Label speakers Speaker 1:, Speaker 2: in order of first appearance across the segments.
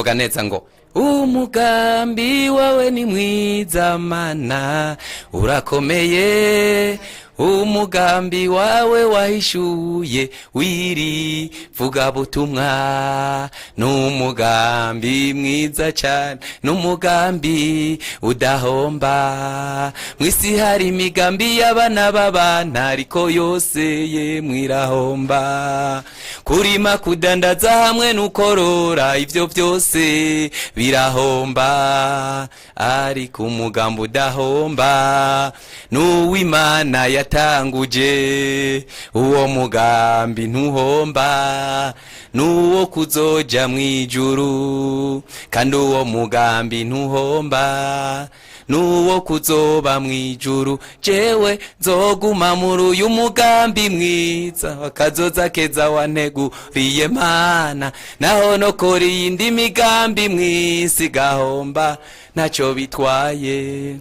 Speaker 1: havuga neza ngo umugambi wawe ni mwiza mana urakomeye umugambi wawe wahishuye wiri vuga butumwa n'umugambi mwiza cyane n'umugambi udahomba mwisi hari imigambi y'abana b'abana ariko yose ye mwirahomba kurima kudandaza hamwe n'ukorora ivyo byose birahomba ariko umugambi udahomba n'uw'Imana yatanguje uwo mugambi ntuhomba nuwo kuzoja mwijuru kandi uwo mugambi ntuhomba nuwo kuzoba mwijuru jewe nzoguma muri uyu mugambi mwiza wakazoza keza wanteguriye Mana naho nokora iyindi migambi mwisi gahomba naco bitwaye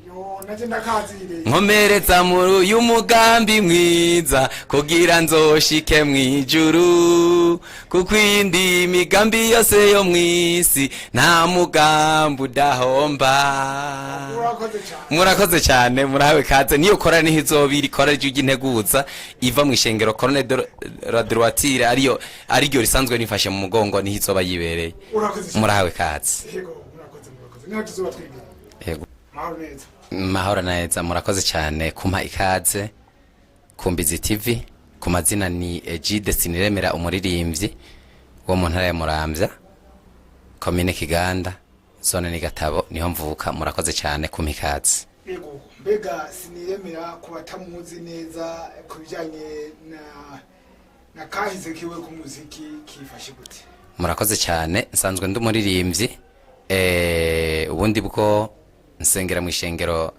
Speaker 1: nkomereza muri uyu mugambi mwiza kugira nzoshike mwijuru kuko iyindi migambi yose yo mwisi nta mugambi udahomba. Murakoze cyane murahawe kaze niyo kora niho izobiri kora ry'integuza iva mu ishengero Corone de la Droitire ariyo risanzwe nifashe mu mugongo niho izoba yibereye. Murahawe kaze. Yego. Mahoro neza murakoze cyane kumpa ikaze kumbizi TV ku mazina ni Egide Siniremera umuririmbyi wo mu ntara ya Muramvya komine Kiganda zone ni Gatabo niho mvuka. Murakoze cyane kumpa ikaze.
Speaker 2: Yego mbega Siniremera kubatamuzi neza kubijanye na kahize kiwe ku muziki kifashe gute?
Speaker 1: Murakoze cyane nsanzwe ndumuririmbyi ubundi bwo nsengera mu ishengero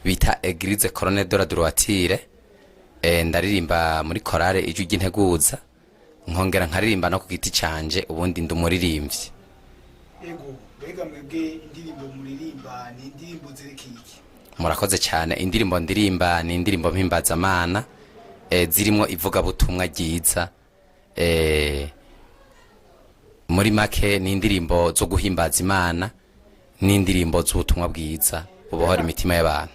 Speaker 1: bita Eglise Corone de la Droitire ndaririmba muri korale ijwi ry'integuza nkongera nkaririmba no ku giti canje ubundi ndumuririmbyi.
Speaker 2: Yego mbega mwebwe indirimbo muririmba ni indirimbo zerekiki?
Speaker 1: Murakoze cyane indirimbo ndirimba ni indirimbo mpimbazamana zirimo ivuga butumwa ryiza muri make ni indirimbo zo guhimbaza Imana n'indirimbo z'ubutumwa bwiza bubohora imitima y'abantu.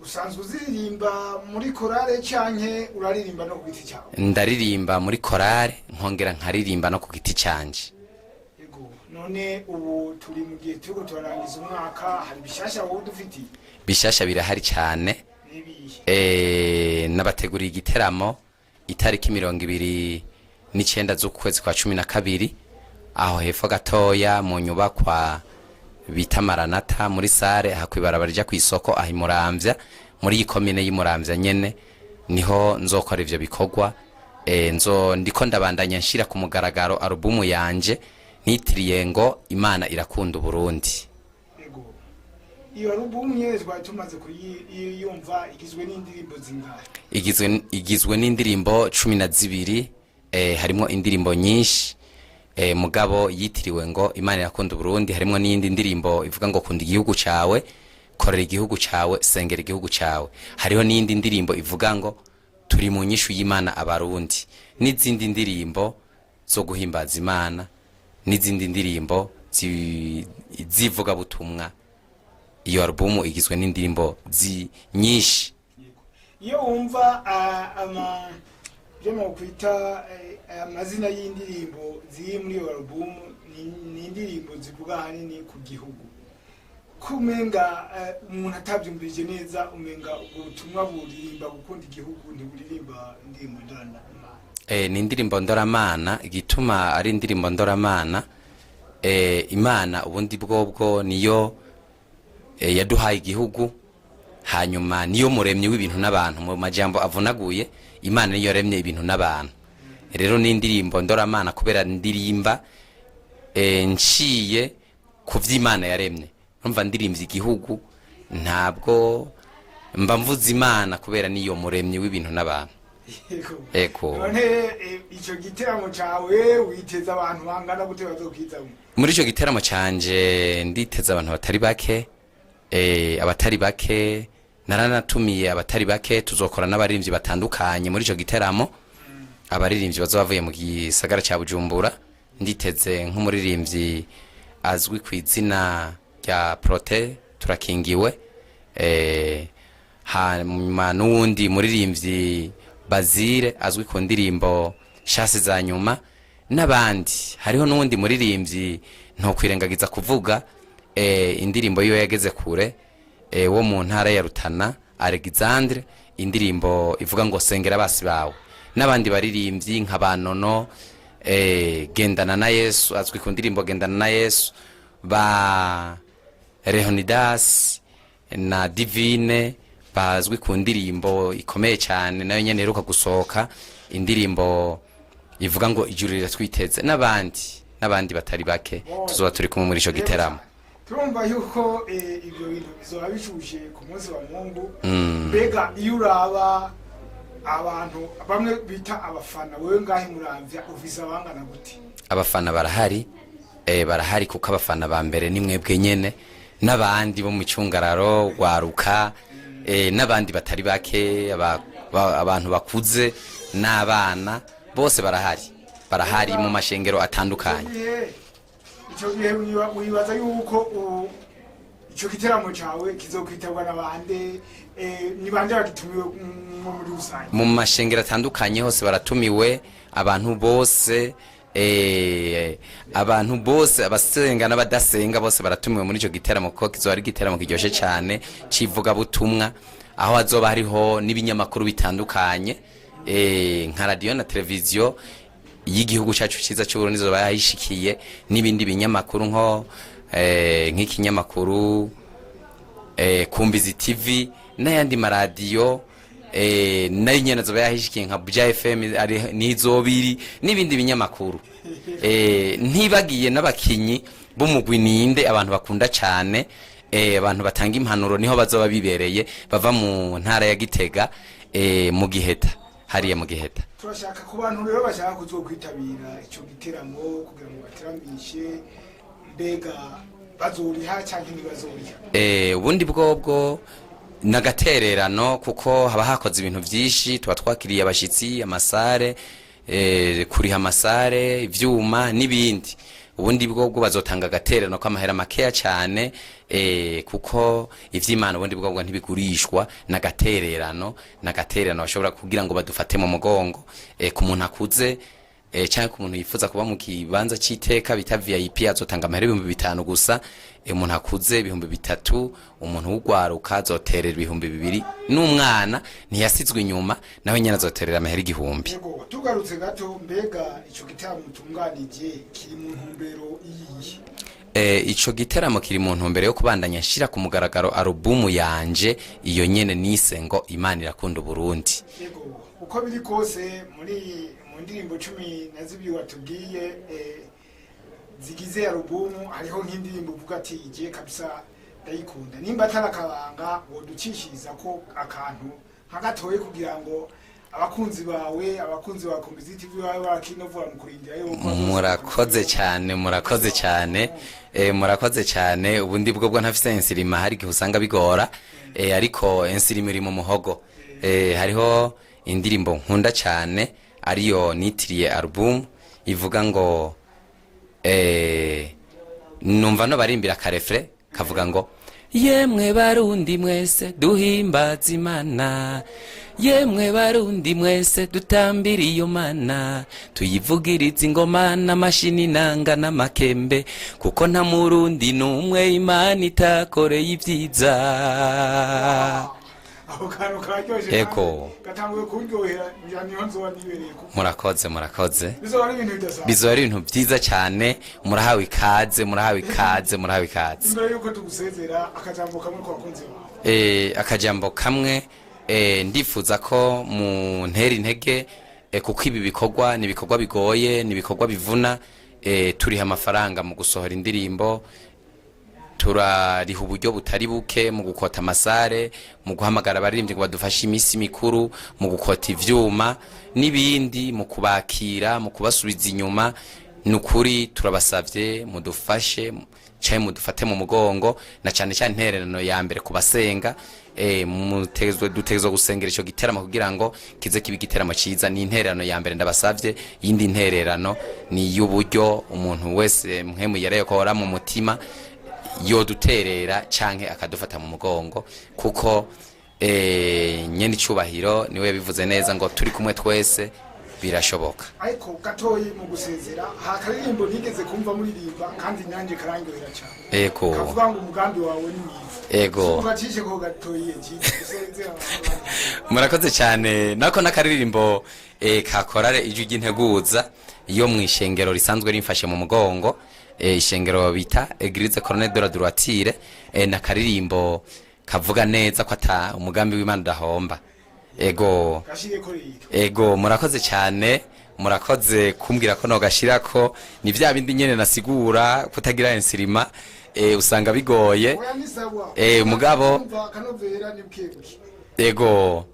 Speaker 2: Usanzwe uziririmba muri korale canke uraririmba no ku giti cyawe?
Speaker 1: Ndaririmba muri korale nkongera nkaririmba no ku giti canje.
Speaker 2: Yego none ubu turi mu gihe turiko turarangiza umwaka hari bishasha wowe dufitiye?
Speaker 1: Bishasha birahari cyane nabateguriye igiteramo itariki 29 z'ukwezi kwa 12 aho hepfo gatoya mu nyubakwa bita Maranatha muri sare hakwibarabara rya kwisoko ahi Muramvya muri ikomine y'Imuramvya nyene niho nzokora ivyo bikorwa ndiko ndabandanya nshira ku mugaragaro alubumu yanje nitiriye ngo Imana irakunda Burundi.
Speaker 2: Yego iyo alubumu yezwa tumaze kuyumva igizwe n'indirimbo zingahe?
Speaker 1: Igizwe n'indirimbo 12 harimo indirimbo nyinshi mugabo yitiriwe ngo Imana irakunda Burundi harimo n'indi ndirimbo ivuga ngo kunda igihugu cawe korera igihugu cawe sengera igihugu cawe hariho n'indi ndirimbo ivuga ngo turi mu nyishu y'Imana abarundi n'izindi ndirimbo zo guhimbaza Imana n'izindi ndirimbo zivuga butumwa. Iyo alubumu igizwe n'indirimbo nyinshi.
Speaker 2: Iyo wumva jemo kwita amazina y'indirimbo ziri muri iyo alubumu ni indirimbo zivuga hanini ku gihugu kumenga umuntu atabyumvije neza umenga ubutumwa buririmba gukunda igihugu ntiburirimba indirimbo ndoramana.
Speaker 1: Ni indirimbo ndoramana igituma ari indirimbo ndoramana Imana ubundi bwobwo niyo yaduhaye igihugu hanyuma niyo muremye w'ibintu n'abantu mu majambo avunaguye Imana niyo yaremye ibintu n'abantu rero ni indirimbo ndoramana kubera ndirimba nciye ku vy'Imana yaremye numva ndirimvye igihugu ntabwo mba mvuze Imana kubera niyo muremye w'ibintu n'abantu.
Speaker 2: Eko none ico giteramo cawe witeza abantu bangana gute bazokizamo?
Speaker 1: Muri ico giteramo canje nditeza abantu abatari bake naranatumiye abatari bake tuzokora n'abaririmbyi batandukanye muri ico giteramo. Abaririmbyi bazobavuye mu gisagara ca Bujumbura nditeze nk'umuririmbyi azwi ku izina rya Prote turakingiwe, hanyuma n'uwundi muririmbyi Bazire azwi ku ndirimbo Shasi za nyuma, n'abandi. Hariho n'uwundi muririmbyi ntokwirengagiza kuvuga indirimbo yo yageze kure, wo mu ntara ya Rutana, Alexandre, indirimbo ivuga ngo sengera basi bawe, n'abandi baririmbyi nka Banono, Gendana na Yesu azwi ku ndirimbo Gendana na Yesu, ba Leonidas na Divine bazwi ku ndirimbo ikomeye cyane nayo nyene heruka gusohoka, indirimbo ivuga ngo ijuru riratwiteze, n'abandi batari bake tuzoba turi kumwe muri ico giteramo.
Speaker 2: Turumva yuko ibyo bintu bizoba bishushe ku munsi wa Mungu. Mbega iyo uraba abantu bamwe bita abafana, wewe ngahe Muramvya ufise abangana gute?
Speaker 1: Abafana barahari kuko abafana ba mbere ni mwebwe nyene, n'abandi bo mu cungararo gwaruka, n'abandi batari bake, abantu bakuze n'abana bose barahari mu mashengero atandukanye.
Speaker 2: Ico gihe wibaza yuko ico giteramo cawe kizokwitabwa n'abande, ni bande bagitumiwe muri rusange?
Speaker 1: Mu mashengero atandukanye hose baratumiwe, abantu bose abasenga n'abadasenga bose baratumiwe muri ico giteramo, ko kizoba ari igiteramo kiryoshe cyane civuga butumwa, aho hazoba hariho n'ibinyamakuru bitandukanye, nka radio na televiziyo y'igihugu cyacu cyiza cy'u Burundi zoba yahishikiye, n'ibindi binyamakuru nk'ikinyamakuru Kumbizi TV n'ayandi maradiyo, nayo nyene zoba yahishikiye nka Buja FM n'izobiri n'ibindi binyamakuru, ntibagiye n'abakinyi b'umugwi Ninde, abantu bakunda cyane, abantu batanga impanuro, niho bazoba bibereye, bava mu ntara ya Gitega, mu Giheta, hariya mu Giheta.
Speaker 2: Turashaka ku bantu rero bashaka kuzokwitabira ico giteramo kugira ngo bateramishe, mbega bazoriha cyangwa ntibazoriha?
Speaker 1: Ubundi bwobwo nagatererano, kuko haba hakoze ibintu byinshi, tuba twakiriye abashitsi, amasare, kuriha amasare, ivyuma n'ibindi. Ubundi bwobwo bazotanga agatererano kw'amahera makeya cyane, kuko ivy'Imana ubundi bwobwo ntibigurishwa, nagatererano bashobora kugira ngo badufate mu mugongo, ku muntu akuze, cyangwa ku muntu yifuza kuba mu kibanza c'iteka bita VIP azotanga amahera 5,000 gusa, umuntu akuze 3,000, umuntu w'ugwaruka azoterera 2,000, n'umwana ntiyasizwe inyuma nawe nyene azoterera amahera 1,000.
Speaker 2: Yego, tugarutse gato, mbega ico giteramo mutunganije kiri mu ntumbero iyihe?
Speaker 1: Ico giteramo kiri mu ntumbero yo kubandanya nshira ku mugaragaro alubumu yanje, iyo nyene nise ngo Imana irakunda Burundi.
Speaker 2: Yego, uko biri kose mu ndirimbo 12 watubwiye zigize alubumu, hariho nk'indirimbo uvuga ati igiye kabisa ndayikunda, nimba atarakabanga woducishiriza ko akantu nkagatoye kugira ngo abakunzi bawe, abakunzi ba Kumbizi TV bawe bakinovura mu kurindira yo. Murakoze cyane. Ubundi bwo ntafise insirima, hari gihe usanga bigora, ariko insirima iri mu muhogo. Hariho indirimbo nkunda cyane ariyo nitiriye album, ivuga ngo numva no barimbira karefre kavuga ngo yemwe Barundi mwese duhimbaza Imana, yemwe Barundi mwese dutambira iyo Mana, tuyivugiriza ingoma n'amashini nanga n'amakembe, kuko nta Murundi n'umwe Imana itakoreye ibyiza. Ego gatanguye kuryohera niho nzoba nibereye.
Speaker 1: Murakoze. Bizoba ari ibintu byiza cyane, murahawe ikaze.
Speaker 2: Imbere yuko tugusezera akajambo kamwe kwa kunzi wawe.
Speaker 1: Akajambo kamwe, ndifuza ko mu ntera intege, kuko ibi bikorwa ni ibikorwa bigoye, ni ibikorwa bivuna, turiha amafaranga mu gusohora indirimbo, turariha uburyo butari buke mu gukota amasare, mu guhamagara abaririmbyi ngo badufashe imisi mikuru, mu gukota ivyuma n'ibindi, mu kubakira, mu kubasubiza inyuma, nukuri turabasavye mudufashe cyaye mudufate mu mugongo na cyane cyane intererano ya mbere kubasenga dutezwe gusengera ico giteramo kugira ngo kize kibi giteramo ciza. Ni intererano ya mbere ndabasavye. Yindi intererano ni y'uburyo umuntu wese mpemu yarayokora mu mutima yo duterera canke akadufata mu mugongo kuko nyene icubahiro niwe bivuze neza ngo turi kumwe twese birashoboka.
Speaker 2: Ariko gatoyi mu gusezera hakaririmbo nigeze kumva muririmba kandi nanje karangyohera cyane.
Speaker 1: Ego.
Speaker 2: Kavuga ngo umugambi wawe ni mwiza.
Speaker 1: Ego.
Speaker 2: Ugacishe ko gatoyi gusezera.
Speaker 1: Murakoze cyane nako nakaririmbo kakorare ijwi ry'integuza iyo mwishengero risanzwe rimfashe mu mugongo ishengero bita Eglise Colonel de la Droitire nakaririmbo kavuga neza ko ata umugambi w'Imana udahomba. Ego murakoze cyane murakoze kumbwira ko no gashirako ni vya bindi nyene nasigura kutagira insirima usanga bigoye mugabo ego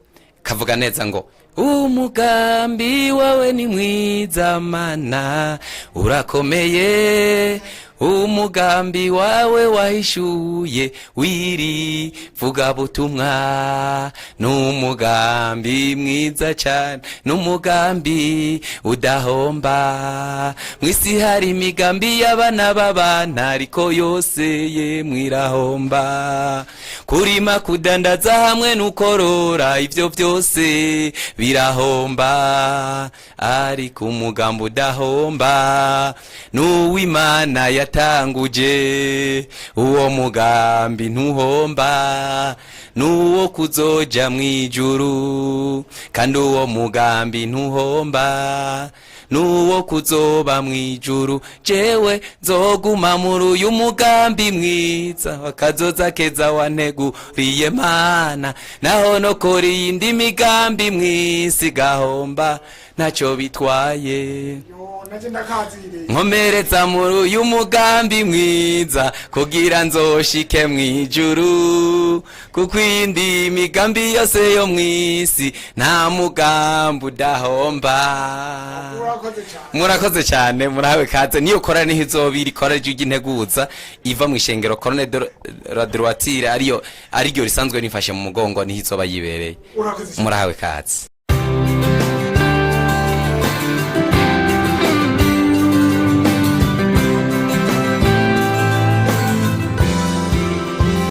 Speaker 1: kavuga neza ngo umugambi wawe ni mwiza mana urakomeye umugambi wawe wahishuye wiri vuga butumwa n'umugambi mwiza cyane n'umugambi udahomba mwisi hari imigambi y'abana b'abana ariko yose ye mwirahomba kurima kudandaza hamwe n'ukorora ivyo byose birahomba ariko umugambi udahomba n'uw'Imana yatanguje uwo mugambi ntuhomba nuwo kuzoja mwijuru kandi uwo mugambi ntuhomba nuwo kuzoba mwijuru jewe nzoguma muri uyu mugambi mwiza wakazoza keza wanteguriye Mana naho nokora iyindi migambi mwisi gahomba ntacyo bitwaye nkomereza muri uyu mugambi mwiza kugira nzoshike mwijuru kuko iyindi migambi yose yo mwisi nta mugambi udahomba. Murakoze cyane murahawe kaze niyo kora niho izobiri kora ry'integuza iva mu ishengero Colonel de la Droitire ariyo risanzwe nifashe mu mugongo niho izoba yibereye. Murahawe kaze.